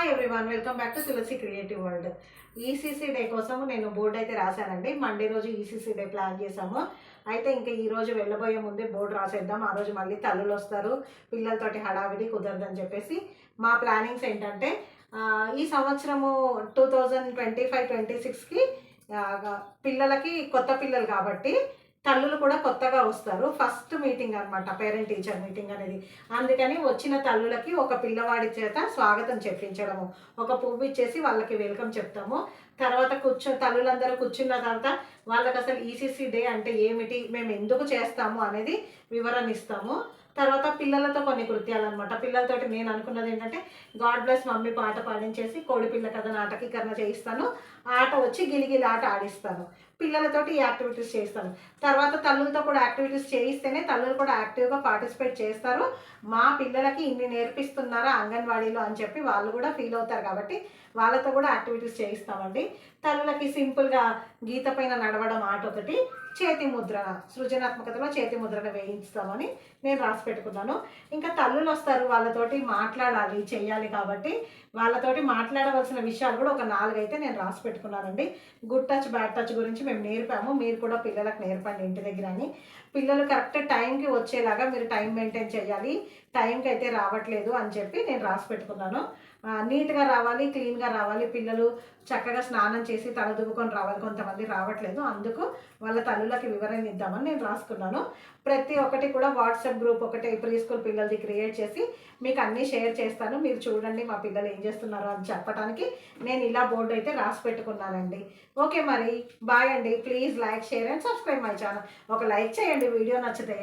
Hi everyone, welcome back to Tulasi creative world. ECC day కోసం నేను board అయితే రాశానండి. మండే రోజు ఈసీసీ డే ప్లాన్ చేసాము. అయితే ఇంకా ఈ రోజు వెళ్ళబోయే ముందే బోర్డు రాసేద్దాం. ఆ రోజు మళ్ళీ తల్లులు వస్తారు, పిల్లలతోటి హడావిడి కుదరదని చెప్పేసి మా ప్లానింగ్స్ ఏంటంటే ఈ సంవత్సరము 2025-26కి పిల్లలకి కొత్త పిల్లలు కాబట్టి తల్లులు కూడా కొత్తగా వస్తారు. ఫస్ట్ మీటింగ్ అనమాట, పేరెంట్ టీచర్ మీటింగ్ అనేది. అందుకని వచ్చిన తల్లులకి ఒక పిల్లవాడి చేత స్వాగతం చెప్పించడము, ఒక పువ్వు ఇచ్చేసి వాళ్ళకి వెల్కమ్ చెప్తాము. తర్వాత తల్లులందరూ కూర్చున్న తర్వాత వాళ్ళకి అసలు ఈసీసీ డే అంటే ఏమిటి, మేము ఎందుకు చేస్తాము అనేది వివరణ ఇస్తాము. తర్వాత పిల్లలతో కొన్ని కృత్యాలు అనమాట. పిల్లలతోటి నేను అనుకున్నది ఏంటంటే గాడ్ బ్లెస్ మమ్మీ పాట పాడించేసి కోడి పిల్ల కథ నాటకీకరణ చేయిస్తాను. ఆట వచ్చి గిలిగిలి ఆట ఆడిస్తాను. పిల్లలతోటి ఈ యాక్టివిటీస్ చేస్తాను. తర్వాత తల్లులతో కూడా యాక్టివిటీస్ చేయిస్తేనే తల్లులు కూడా యాక్టివ్గా పార్టిసిపేట్ చేస్తారు. మా పిల్లలకి ఇన్ని నేర్పిస్తున్నారా అంగన్వాడీలో అని చెప్పి వాళ్ళు కూడా ఫీల్ అవుతారు. కాబట్టి వాళ్ళతో కూడా యాక్టివిటీస్ చేయిస్తామండి. తల్లులకి సింపుల్గా గీత పైన నడవడం ఆట ఒకటి, చేతి ముద్రణ, సృజనాత్మకతలో చేతి ముద్రణ వేయిస్తామని నేను రాసి పెట్టుకున్నాను. ఇంకా తల్లులు వస్తారు, వాళ్ళతోటి మాట్లాడాలి చెయ్యాలి కాబట్టి వాళ్ళతోటి మాట్లాడవలసిన విషయాలు కూడా ఒక 4 అయితే నేను రాసి పెట్టుకున్నానండి. గుడ్ టచ్ బ్యాడ్ టచ్ గురించి మేము నేర్పాము, మీరు కూడా పిల్లలకు నేర్పండి ఇంటి దగ్గర అని. పిల్లలు కరెక్ట్ టైంకి వచ్చేలాగా మీరు టైం మెయింటైన్ చేయాలి, టైంకి అయితే రావట్లేదు అని చెప్పి నేను రాసి పెట్టుకున్నాను. నీట్గా రావాలి, క్లీన్గా రావాలి, పిల్లలు చక్కగా స్నానం చేసి తల దువ్వుకొని రావాలి. కొంతమంది రావట్లేదు, అందుకు వాళ్ళ తల్లులకి వివరణ ఇద్దామని నేను రాసుకున్నాను. ప్రతి ఒక్కటి కూడా వాట్సాప్ గ్రూప్ ఒకటి ప్రీ స్కూల్ పిల్లలది క్రియేట్ చేసి మీకు అన్నీ షేర్ చేస్తాను. మీరు చూడండి మా పిల్లలు ఏం చేస్తున్నారో అని చెప్పడానికి నేను ఇలా బోర్డు అయితే రాసి పెట్టుకున్నానండి. ఓకే, మరి బాయ్ అండి. Please like, share and subscribe my channel. ఒక లైక్ చేయండి వీడియో నచ్చితే.